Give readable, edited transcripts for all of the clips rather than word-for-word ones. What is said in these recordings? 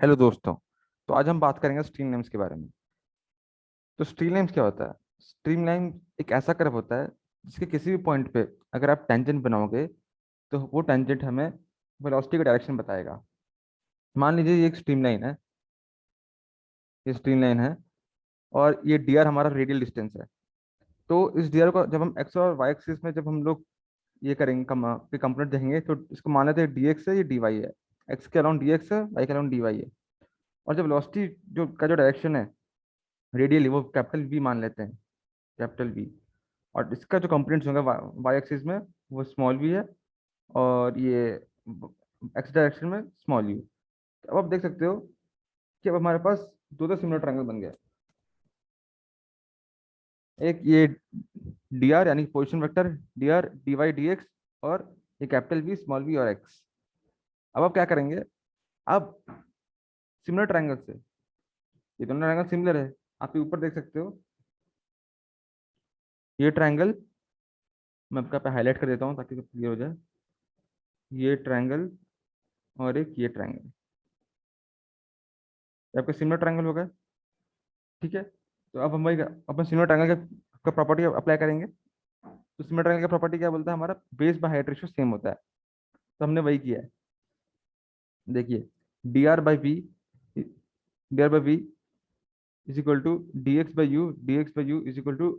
Hello दोस्तों। तो आज हम बात करेंगे स्ट्रीम लाइन्स के बारे में। तो स्ट्रीम लाइन्स क्या होता है? स्ट्रीम लाइन एक ऐसा कर्व होता है जिसके किसी भी पॉइंट पे अगर आप टेंजेंट बनाओगे तो वो टेंजेंट हमें वेलोसिटी का डायरेक्शन बताएगा। मान लीजिए ये एक स्ट्रीम लाइन है, ये स्ट्रीम लाइन है और ये डी आर हमारा रेडियल डिस्टेंस है। तो इस डी आर को जब हम एक्स और वाई एक्सिस में जब हम लोग ये करेंगे कंपोनेंट देखेंगे तो इसको मान लेते हैं डी एक्स है, ये डी वाई है। एक्स के अराउंड डी एक्स है, वाई के अराउंड डी वाई है। और जब वेलोसिटी जो डायरेक्शन है रेडियली वो कैपिटल वी मान लेते हैं, कैपिटल वी। और इसका जो कंपोनेंट्स होंगे वाई एक्सिस में वो स्मॉल वी है और ये एक्स डायरेक्शन में स्मॉल यू। अब आप देख सकते हो कि अब हमारे पास दो दो सिमिलर ट्रायंगल बन गया। एक ये डी आर यानी position vector d r d y d x और ये कैपिटल वी स्मॉल वी और एक्स। अब आप क्या करेंगे? अब सिमिलर ट्रायंगल से ये दोनों ट्रायंगल सिमिलर है, आप ये ऊपर देख सकते हो। ये ट्रायंगल मैं आपका पे हाईलाइट कर देता हूँ ताकि क्लियर हो जाए। ये ट्रायंगल और एक ये ट्रायंगल, आपका सिमिलर ट्रायंगल हो गया। ठीक है, तो अब हम वही अपन सिमिलर ट्रायंगल का प्रॉपर्टी अप्लाई करेंगे। तो सिमिलर ट्रायंगल का प्रॉपर्टी क्या बोलता है? हमारा base by height ratio same होता है। तो हमने वही किया है। देखिए, D R by V, D R by we is equal to D x by U, D x by you is equal to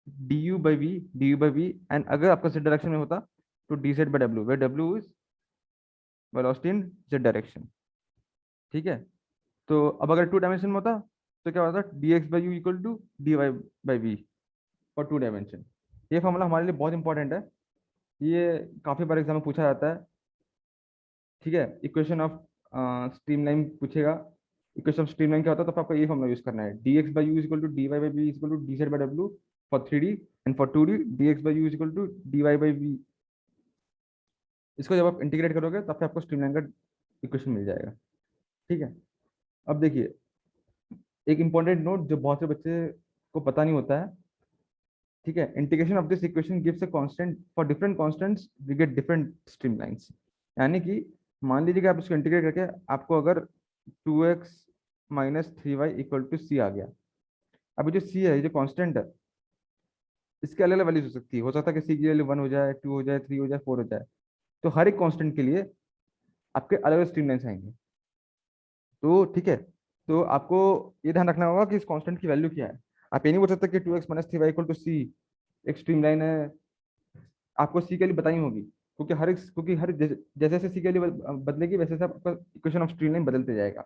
D U by V, D U by V. And अगर आपका Z direction में होता तो D Z by W, where W is velocity in Z direction. ठीक है, तो अब अगर टू डायमेंशन में होता तो क्या होता? D x by u equal to d y by v for two dimension. ये फॉर्मूला हमारे लिए बहुत इंपॉर्टेंट है, ये काफी बार एग्जाम में पूछा जाता है। ठीक है, इक्वेशन ऑफ स्ट्रीमलाइन पूछेगा। इक्वेशन ऑफ स्ट्रीमलाइन क्या होता है? तो आपको ये फॉर्मूला यूज करना है, d x by you is equal to d y by we is equal to d Z by डब्ल्यू for three D. And for two D d x by you is equal to d y by v. इसको जब आप integrate करोगे तब फिर आपको streamline का equation मिल जाएगा। ठीक है, अब देखिए एक इंपॉर्टेंट नोट जो बहुत से बच्चे को पता नहीं होता है। ठीक है, integration of this equation gives a constant for different constants we get different streamlines. यानी कि मान लीजिए कि आप इसको इंटीग्रेट करके आपको अगर 2x minus three y equal to c आ गया। अभी जो सी है, ये जो कांस्टेंट है, इसके अलग अलग वैल्यूज हो सकता है कि सी की वैल्यू 1 हो जाए, 2 हो जाए, 3 हो जाए, 4 हो जाए। तो हर एक कांस्टेंट के लिए आपके अलग अलग स्ट्रीमलाइंस आएंगे। तो ठीक है, तो आपको ये ध्यान रखना होगा कि इस कांस्टेंट की वैल्यू क्या है। आप ये नहीं बोल सकते कि 2x minus three y equal to c एक स्ट्रीमलाइन है। आपको सी की वैल्यू बतानी होगी क्योंकि हर जैसे जैसे सी की वैल्यू बदलेगी वैसे वैसे आपका इक्वेशन ऑफ स्ट्रीमलाइन बदलते जाएगा।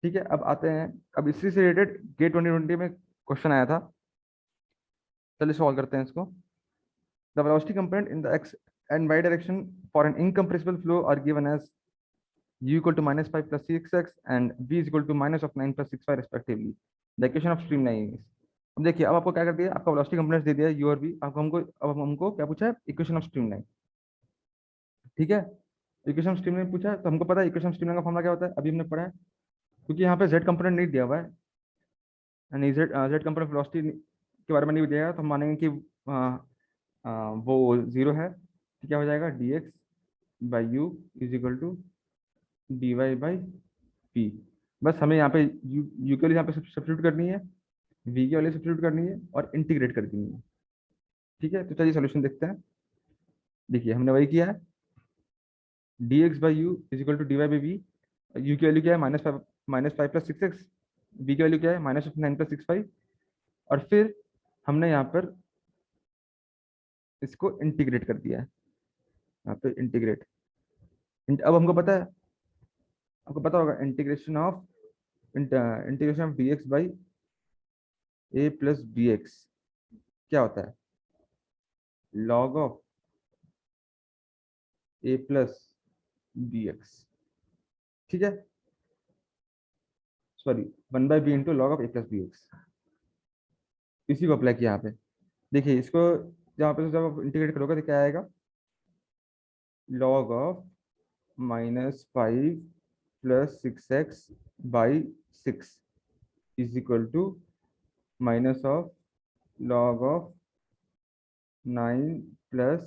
ठीक है, अब आते हैं, अब इसी से रिलेटेड गेट 2020 में क्वेश्चन आया था। चलिए सॉल्व करते हैं इसको। The velocity component in the x and y direction for an incompressible flow are given as u equal to minus 5 plus 6x and v is equal to minus of 9 plus 6y respectively. The equation of streamlining is। अब देखिए, अब आपको क्या कर दिया, आपका velocity components दे दिया u और v। आपको हमको अब हमको क्या पूछा है? Equation of streamline. ठीक है, इक्वेशन ऑफ स्ट्रीमलाइन पूछा है तो हमको पता है इक्वेशन ऑफ स्ट्रीमलाइन का फॉर्मूला क्या होता है, अभी हमने पढ़ा है। क्योंकि यहाँ पे z कंपोनेंट नहीं दिया हुआ है, यानी z कंपोनेंट वेलोसिटी के बारे में नहीं दिया है, तो हम मानेंगे कि वो जीरो है। तो क्या हो जाएगा? D x by you is equal to d y by p. बस हमें यहाँ पे यू के लिए यहाँ पे सब्स्टिट्यूट करनी है, वी के वाले सब्स्टिट्यूट करनी है और इंटीग्रेट कर देनी है। ठीक है, तो चलिए सॉल्यूशन देखते हैं। देखिए हमने वही किया है, d x by you is equal to d y by v. U की वैल्यू क्या है? Minus five plus six x. V की वैल्यू क्या है? Minus nine plus six five. और फिर हमने यहाँ पर इसको इंटीग्रेट कर दिया है, यहाँ पे इंटीग्रेट। अब हमको पता है, आपको पता होगा integration of d x by a plus b x क्या होता है? Log of a plus b x. ठीक है, sorry, one by b into log of a plus b x. इसी को अप्लाई किया यहाँ पे। देखिए इसको यहाँ पे जब आप इंटीग्रेट करोगे तो क्या आएगा? Log of minus five plus six x by six is equal to minus of log of nine plus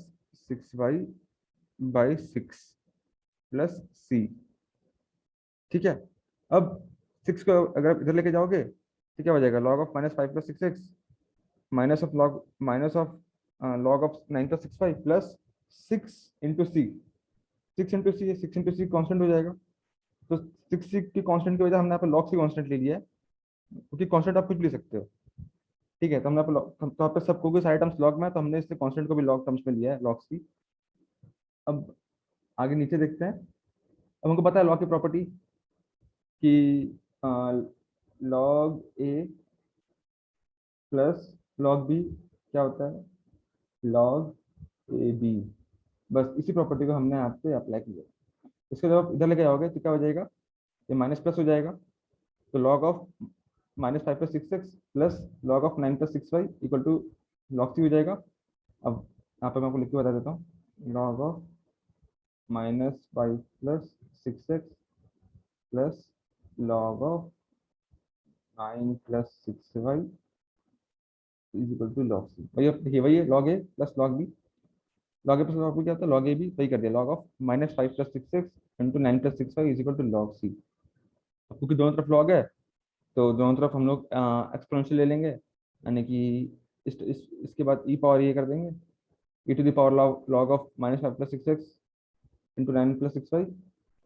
six y by six plus c. ठीक है। अब 6 को अगर इधर लेके जाओगे तो क्या हो जाएगा, log of -5 + 6x minus of log of 9 + 6y plus 6 × c। 6 × c constant हो जाएगा। तो 6c की कांस्टेंट की वजह हमने यहाँ पे log c कांस्टेंट ले लिया है, क्योंकि कांस्टेंट आप कुछ भी ले सकते हो। ठीक है, तो हमने तो यहाँ पे सबको भी सारे टर्म्स लॉग में है, तो हमने इसलिए कांस्टेंट को भी लॉग टर्म्स में लिया है, log c। अब आगे नीचे देखते हैं। अब हमको पता है लॉग की प्रॉपर्टी कि log a plus log b क्या होता है, लॉग ए बी। बस इसी प्रॉपर्टी को हमने यहाँ पे अप्लाई किया। इसको जब आप इधर लेके जाओगे तो क्या हो जाएगा, ये माइनस प्लस हो जाएगा। तो log of -5 + 6x plus log of 9 + 6y equal to log c हो जाएगा। अब यहाँ पर मैं आपको लिख के बता देता हूँ, log of -5 + 6x plus log of 9 + 6y is equal to log c. वही देखिए, वही है log a plus log b. Log a plus log b क्या होता है, लॉग ए बी वही कर दिया, log of -5 + 6x into 9 + 6y is equal to log c. क्योंकि दोनों तरफ लॉग है तो दोनों तरफ हम लोग एक्सपोनेंशियल ले लेंगे, यानी कि इसके बाद ई पावर ये कर देंगे, e⁻, log of -5 + 6x into 9 + 6y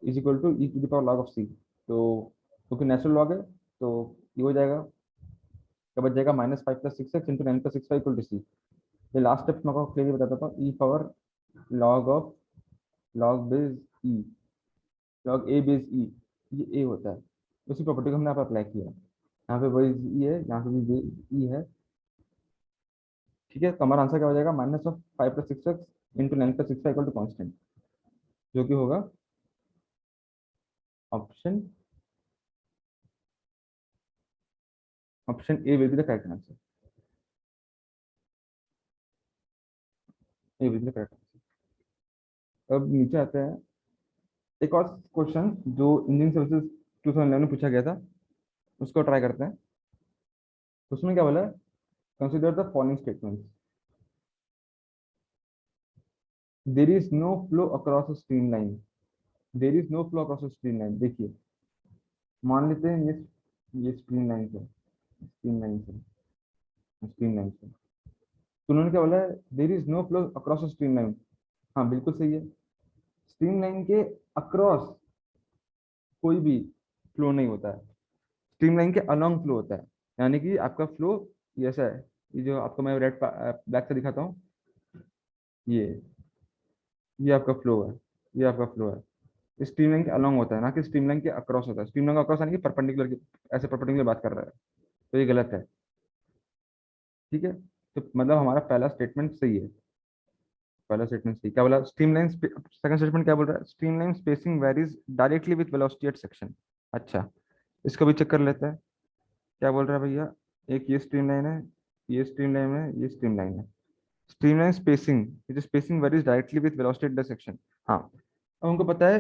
is equal to e⁻, log of c. तो क्योंकि नेचुरल लॉग है तो ये हो जाएगा, क्या बच जाएगा, -5 + 6x into 9 + 6y equal to सी। ये लास्ट स्टेप मैं आपको क्लियरली बता देता हूँ, e⁻, log of log base e, log a base e, ये ए होता है। उसी प्रॉपर्टी को हमने यहाँ पर अप्लाई किया है। यहाँ पे बेस ई है, यहाँ पे भी ई है। ठीक है, तो हमारा आंसर क्या हो जाएगा, -5 + 6x into 9 + 6y equal to constant, जो कि होगा option option A will be the correct answer. A will be the correct answer. अब नीचे आते हैं, एक और क्वेश्चन जो इंडियन सर्विसेज 2011 में पूछा गया था, उसको ट्राई करते हैं। उसमें क्या बोला है, consider the following statements, there is no flow across a streamline. There is no flow across a streamline. देखिए, मान लेते हैं ये स्ट्रीमलाइन से, स्ट्रीमलाइन से, स्ट्रीमलाइन से, तो उन्होंने क्या बोला है, there is no flow across a streamline. हाँ बिल्कुल सही है, स्ट्रीमलाइन के अक्रॉस कोई भी फ्लो नहीं होता है, स्ट्रीमलाइन के अलोंग फ्लो होता है। यानी कि आपका फ्लो ये ऐसा है, ये जो आपको मैं रेड ब्लैक से दिखाता हूँ, ये ये आपका फ्लो है, ये आपका फ्लो है, स्ट्रीमलाइन के अलोंग होता है, ना कि स्ट्रीमलाइन के अक्रॉस होता है। स्ट्रीमलाइन का अक्रॉस यानी कि परपेंडिकुलर की, ऐसे परपेंडिकुलर बात कर रहा है, तो ये गलत है। ठीक है, तो मतलब हमारा पहला स्टेटमेंट सही है, पहला स्टेटमेंट सही। क्या बोला, स्ट्रीमलाइन, सेकंड स्टेटमेंट क्या बोल रहा है, streamline spacing varies directly with velocity at section. अच्छा, इसको भी चेक कर लेते हैं, क्या बोल रहा है भैया, एक ये स्ट्रीमलाइन है, ये स्ट्रीमलाइन है, ये स्ट्रीमलाइन है, स्ट्रीमलाइन स्पेसिंग, ये spacing varies directly with velocity at the section. हाँ, अब हमको पता है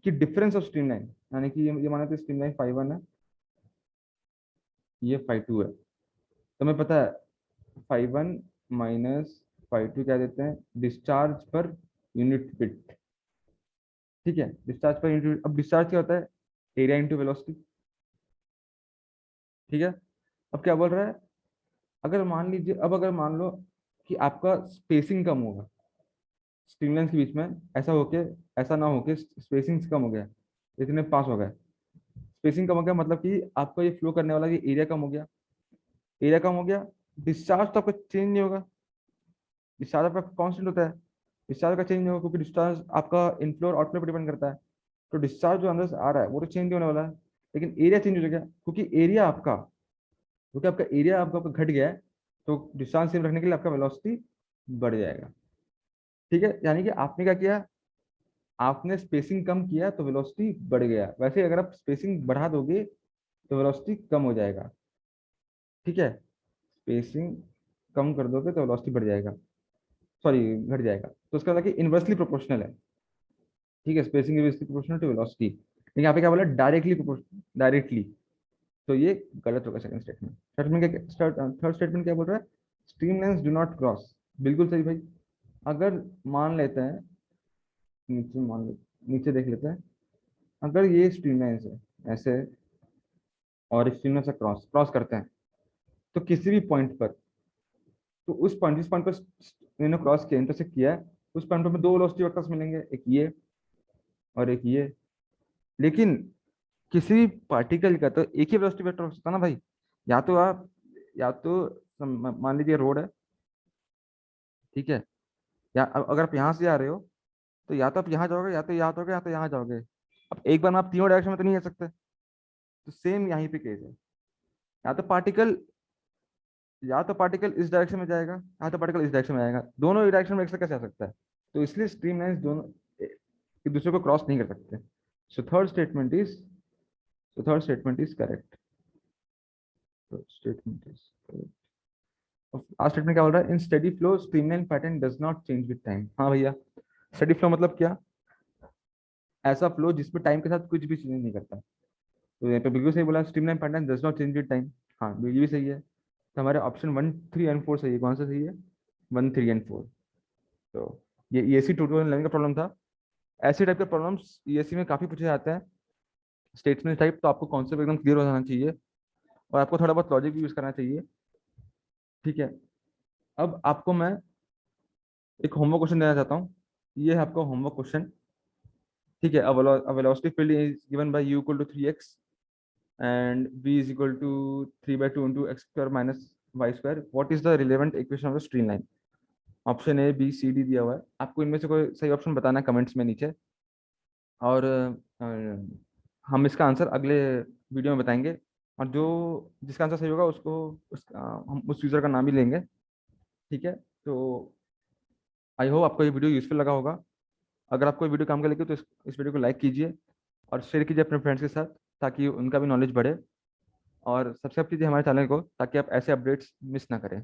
कि डिफरेंस ऑफ स्ट्रीमलाइन, यानी कि ये माना तो स्ट्रीमलाइन 5 1 है, ये 5 2 है, तो हमें पता है 5 1 माइनस 5 2 क्या देते हैं, डिस्चार्ज पर यूनिट फिट। ठीक है, डिस्चार्ज पर यूनिट, अब डिस्चार्ज क्या होता है, एरिया इंटू वेलोसिटी। ठीक है, अब क्या बोल रहा है, अगर मान लीजिए, अब अगर मान लो कि आपका स्पेसिंग कम होगा स्ट्रीमलाइन के बीच में, ऐसा हो के, ऐसा ना हो के स्पेसिंग कम हो गया, इतने पास हो गए, स्पेसिंग कम हो गया, मतलब कि आपका ये फ्लो करने वाला ये एरिया कम हो गया, एरिया कम हो गया, डिस्चार्ज तो आपका चेंज नहीं होगा, डिस्चार्ज आपका कांस्टेंट होता है, डिस्चार्ज का चेंज नहीं होगा, क्योंकि डिस्चार्ज आपका इनफ्लो और आउटफ्लो पर डिपेंड करता है। तो डिस्चार्ज जो अंदर से आ रहा है वो तो चेंज नहीं होने वाला है, लेकिन एरिया चेंज हो जाएगा, क्योंकि आपका एरिया आपका घट गया है, तो डिस्टेंस सेम रखने के लिए आपका वेलोसिटी बढ़ जाएगा। ठीक है, यानी कि आपने क्या किया, आपने स्पेसिंग कम किया तो वेलोसिटी बढ़ गया, वैसे अगर आप स्पेसिंग बढ़ा दोगे तो वेलोसिटी कम हो जाएगा। ठीक है, स्पेसिंग कम कर दोगे तो वेलोसिटी बढ़ जाएगा, सॉरी घट जाएगा, तो उसका मतलब कि इनवर्सली प्रोपोर्शनल है। ठीक है, spacing inversely proportional to velocity, लेकिन यहाँ पे क्या बोला, डायरेक्टली प्रोपोर्शनल, डायरेक्टली, तो ये गलत होगा सेकंड स्टेटमेंट। थर्ड स्टेटमेंट क्या बोल रहा है, स्ट्रीमलाइंस डू नॉट क्रॉस। बिल्कुल सही भाई, अगर मान लेते हैं, नीचे मान ले, नीचे देख लेते हैं, अगर ये स्ट्रीमलाइन है ऐसे और इस स्ट्रीमलाइन से क्रॉस क्रॉस करते हैं, तो किसी भी पॉइंट पर, तो उस पॉइंट जिस पॉइंट पर इन्होंने क्रॉस किया, इंटरसेक्ट किया है, उस पॉइंट पर हमें दो वेलोसिटी वेक्टर्स मिलेंगे, एक ये और एक ये। लेकिन किसी भी पार्टिकल का तो एक ही वेलोसिटी वेक्टर हो सकता है ना भाई। या तो आप, या तो मान लीजिए रोड है, ठीक है, या अगर आप यहाँ से आ रहे हो, तो या तो आप यहाँ जाओगे, या तो यहाँ जाओगे, या तो यहाँ जाओगे। अब एक बार में आप तीनों डायरेक्शन में तो नहीं जा सकते। तो सेम यहीं पे केस है। या तो पार्टिकल, या तो पार्टिकल इस डायरेक्शन में जाएगा, या तो पार्टिकल इस डायरेक्शन में आएगा, दोनों ही डायरेक्शन में एक साथ कैसे आ सकता है। तो इसलिए स्ट्रीम लाइंस दोनों एक दूसरे को क्रॉस नहीं कर सकते। So third statement is, so third statement is correct. Statement is correct. आज स्टेटमेंट क्या बोल रहा है? In steady flow streamline pattern does not change with time. हाँ भैया, स्टेडी फ्लो मतलब क्या? ऐसा फ्लो जिसमें टाइम के साथ कुछ भी चेंज नहीं करता। तो यहाँ पे बिल्कुल सही बोला, streamline pattern does not change with time. हाँ, ये भी सही है। तो हमारे ऑप्शन 1, 3 एंड 4 सही है। कौन सा सही है? 1, 3 एंड 4। तो ये ईएससी ट्यूटोरियल लर्निंग का प्रॉब्लम था। ऐसे टाइप के प्रॉब्लम्स ईएससी में काफी पूछे जाते हैं, स्टेटमेंट टाइप। तो आपको कॉन्सेप्ट एकदम क्लियर हो जाना चाहिए, और आपको थोड़ा बहुत लॉजिक भी यूज करना चाहिए, ठीक है। अब आपको मैं एक होमवर्क क्वेश्चन देना चाहता हूँ। ये है आपका होमवर्क क्वेश्चन, ठीक है। A velocity field is given by u equal to 3x and v is equal to 3/2 into x square minus y square. What is the relevant equation of the streamline? Option A B C D दिया हुआ है, आपको इनमें से कोई सही option बताना है कमेंट्स में नीचे। और हम इसका आंसर अगले वीडियो में बताएंगे। और जो जिसका आंसर सही होगा उसको हम उस यूज़र का नाम भी लेंगे, ठीक है। तो आई होप आपको ये वीडियो यूजफुल लगा होगा। अगर आपको ये वीडियो काम का लगे तो इस वीडियो को लाइक कीजिए और शेयर कीजिए अपने फ्रेंड्स के साथ, ताकि उनका भी नॉलेज बढ़े। और सब्सक्राइब कीजिए हमारे चैनल को, ताकि आप ऐसे अपडेट्स मिस ना करें।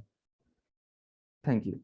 Thank you.